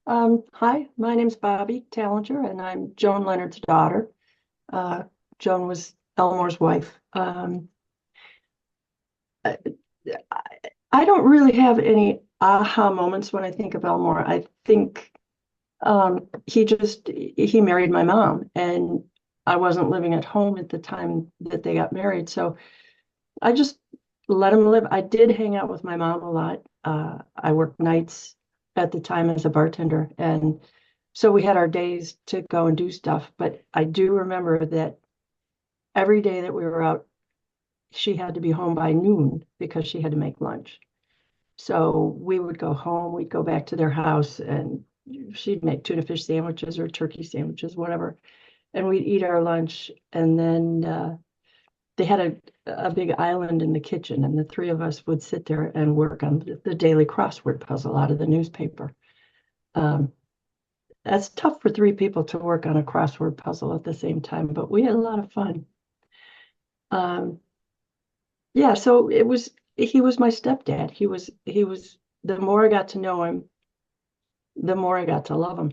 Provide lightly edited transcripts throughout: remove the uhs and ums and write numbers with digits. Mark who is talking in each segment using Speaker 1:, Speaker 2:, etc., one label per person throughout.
Speaker 1: Hi, my name's Bobi Tallinger, and I'm Joan Leonard's daughter. Uh, Joan was Elmore's wife. I, I don't really have any aha moments when I think of Elmore. I think he married my mom, and I wasn't living at home at the time that they got married, so I just let him live. I did hang out with my mom a lot. I worked nights at the time as a bartender, and so we had our days to go and do stuff. But I do remember that every day that we were out, she had to be home by noon because she had to make lunch. So we would go home, we'd go back to their house, and she'd make tuna fish sandwiches or turkey sandwiches, whatever. And we'd eat our lunch, and then they had a big island in the kitchen, and the three of us would sit there and work on the daily crossword puzzle out of the newspaper. Um, that's tough for three people to work on a crossword puzzle at the same time, but we had a lot of fun. Um, yeah, so he was my stepdad. He was the more I got to know him, the more I got to love him.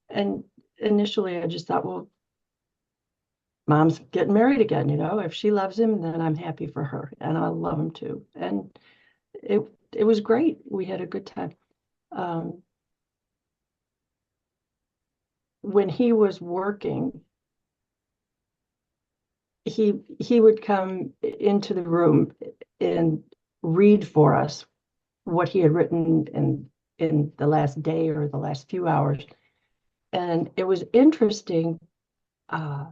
Speaker 1: And initially I just thought, well, mom's getting married again, you know. If she loves him, then I'm happy for her and I love him too. And it it was great. We had a good time. Um, when he was working, he would come into the room and read for us what he had written in the last day or the last few hours. And it was interesting uh,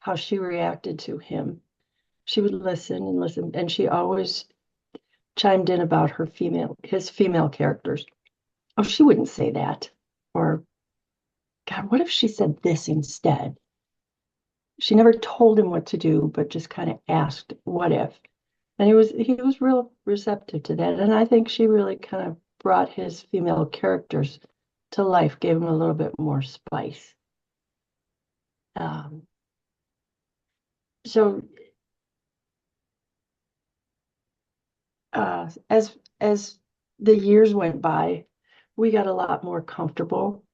Speaker 1: how she reacted to him. She would listen and listen, and she always chimed in about his female characters. Oh, she wouldn't say that. Or, God, what if she said this instead? She never told him what to do, but just kind of asked, what if? And he was real receptive to that. And I think she really kind of brought his female characters to life, gave him a little bit more spice. Um, so as the years went by, we got a lot more comfortable.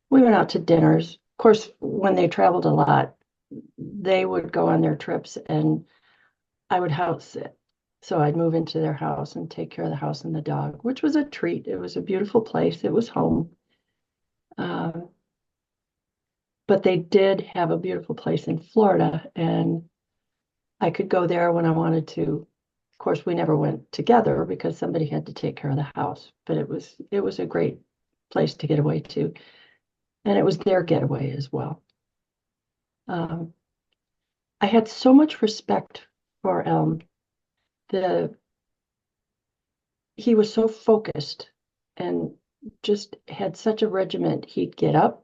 Speaker 1: We went out to dinners. Of course, when they traveled a lot, they would go on their trips and I would house sit. So I'd move into their house and take care of the house and the dog, which was a treat. It was a beautiful place. It was home. Um, but they did have a beautiful place in Florida, and I could go there when I wanted to. Of course, we never went together because somebody had to take care of the house, but it was a great place to get away to, and it was their getaway as well. Um, I had so much respect for Elm. The He was so focused and just had such a regiment. He'd get up.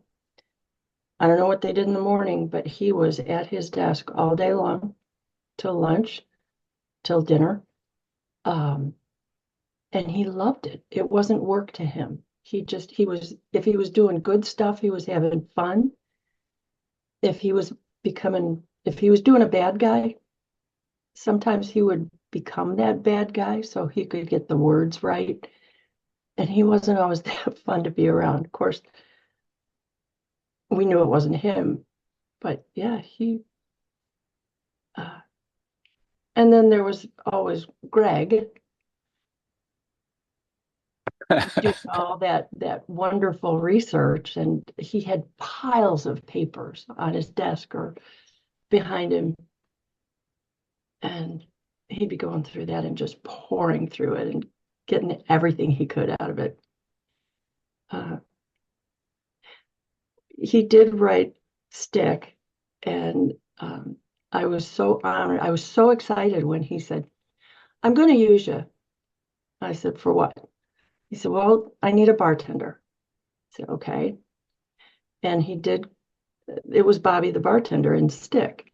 Speaker 1: I don't know what they did in the morning, but he was at his desk all day long till lunch, till dinner. Um, and he loved it. It wasn't work to him. If he was doing good stuff, he was having fun. If he was doing a bad guy, sometimes he would become that bad guy so he could get the words right. And he wasn't always that fun to be around. Of course, we knew it wasn't him, but yeah, uh, and then there was always Greg doing all that wonderful research, and he had piles of papers on his desk or behind him, and he'd be going through that and just pouring through it and getting everything he could out of it. Uh, he did write Stick, and I was so honored. I was so excited when he said, "I'm going to use you." I said, "For what?" He said, "Well, I need a bartender." I said, "Okay." And he did, it was Bobby the bartender in Stick.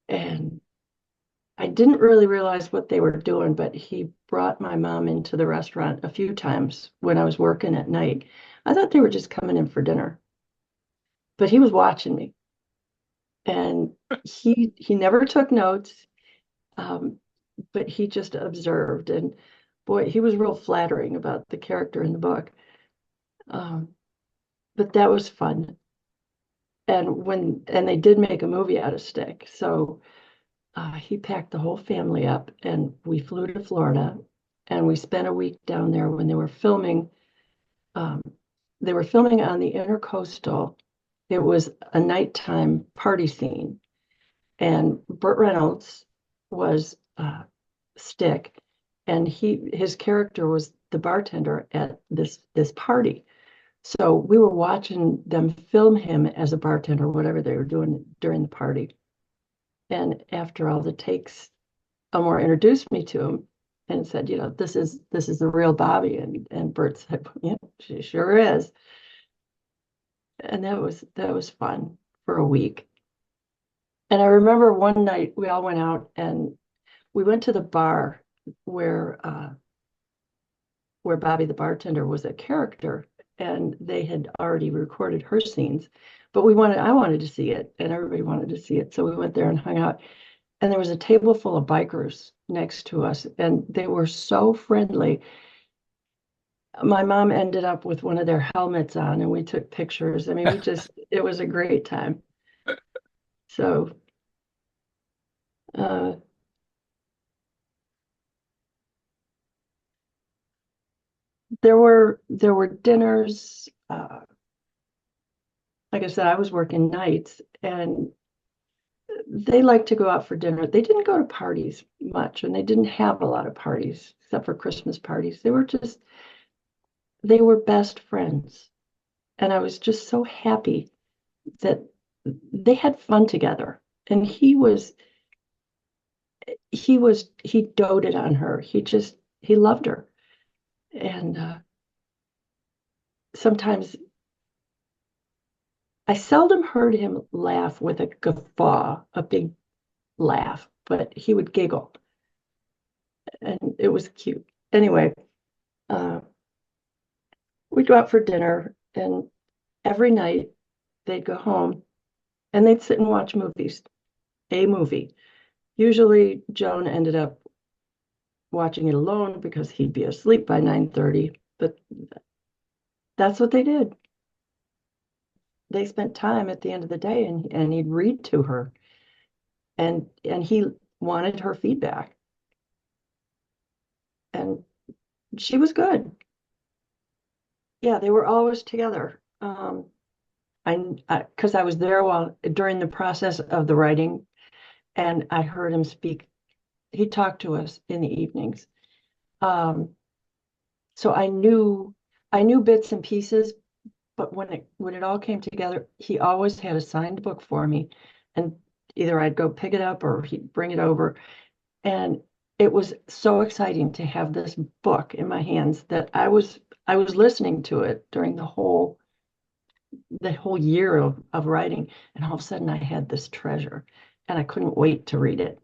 Speaker 1: And I didn't really realize what they were doing, but he brought my mom into the restaurant a few times when I was working at night. I thought they were just coming in for dinner, but he was watching me. And he never took notes, um, but he just observed. And boy, he was real flattering about the character in the book. Um, but that was fun. And they did make a movie out of Stick. So he packed the whole family up and we flew to Florida and we spent a week down there when they were filming. Um, they were filming on the Intercoastal. It was a nighttime party scene, and Burt Reynolds was Stick, and his character was the bartender at this party. So we were watching them film him as a bartender, whatever they were doing during the party. And after all the takes, Elmore introduced me to him and said, this is the real Bobby. And Bert said, yeah, she sure is. And that was fun for a week. And I remember one night we all went out and we went to the bar where where Bobby the bartender was a character, and they had already recorded her scenes. But I wanted to see it, and everybody wanted to see it. So we went there and hung out. And there was a table full of bikers next to us, and they were so friendly. My mom ended up with one of their helmets on, and we took pictures. I mean, it was a great time. So, uh, there were dinners. Like I said, I was working nights, and they liked to go out for dinner. They didn't go to parties much, and they didn't have a lot of parties except for Christmas parties. They were best friends. And I was just so happy that they had fun together. And he doted on her. He loved her. And sometimes I seldom heard him laugh with a guffaw, a big laugh, but he would giggle. And it was cute. Anyway, uh, we'd go out for dinner, and every night they'd go home and they'd sit and watch a movie. Usually Joan ended up watching it alone because he'd be asleep by 9:30, but that's what they did. They spent time at the end of the day, and he'd read to her, and he wanted her feedback, and she was good. Yeah, they were always together. Because I was there while during the process of the writing, and I heard him speak. He talked to us in the evenings. Um, so I knew bits and pieces, but when it all came together, he always had a signed book for me, and either I'd go pick it up or he'd bring it over. And it was so exciting to have this book in my hands that I was listening to it during the whole year of writing, and all of a sudden I had this treasure, and I couldn't wait to read it.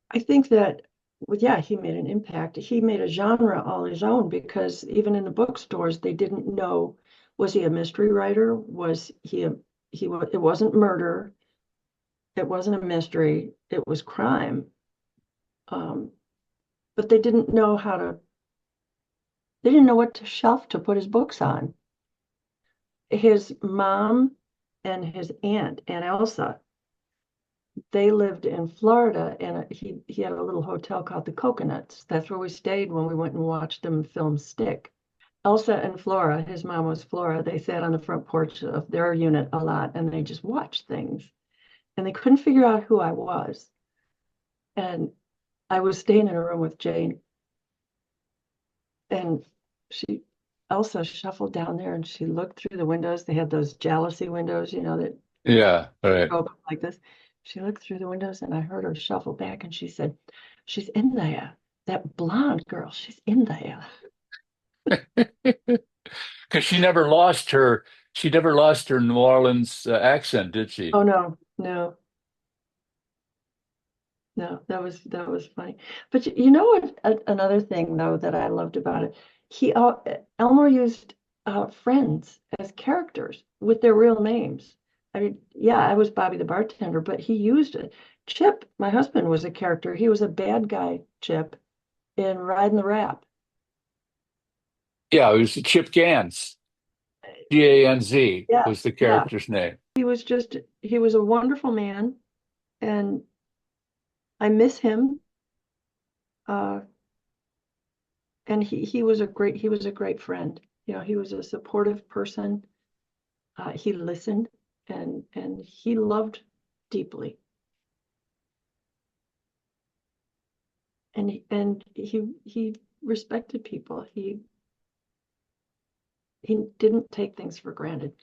Speaker 1: I think that, well, yeah, he made an impact. He made a genre all his own because even in the bookstores, they didn't know, was he a mystery writer? Was it wasn't murder. It wasn't a mystery. It was crime. Um, but they didn't know what shelf to put his books on. His mom and his Aunt Elsa, they lived in Florida, and he had a little hotel called the Coconuts. That's where we stayed when we went and watched them film Stick. Elsa and Flora, his mom was Flora, they sat on the front porch of their unit a lot and they just watched things. And they couldn't figure out who I was. And I was staying in a room with Jane, and she Elsa shuffled down there and she looked through the windows. They had those jealousy windows, that
Speaker 2: Yeah, right.
Speaker 1: open like this. She looked through the windows and I heard her shuffle back and she said, "She's in there. That blonde girl, she's in there."
Speaker 2: Because she never lost her New Orleans accent, did she?
Speaker 1: Oh no, no. No, that was funny. But you know what? Another thing though that I loved about it, Elmore used friends as characters with their real names. I mean, yeah, I was Bobby the bartender, but he used it. Chip, my husband, was a character. He was a bad guy, Chip, in Riding the Rap.
Speaker 2: Yeah, it was Chip Gans. Ganz
Speaker 1: Yeah,
Speaker 2: was the
Speaker 1: yeah.
Speaker 2: character's name.
Speaker 1: He was a wonderful man, and I miss him. Uh, and he was a great friend. You know, he was a supportive person. He listened, and he loved deeply. And he respected people. He didn't take things for granted.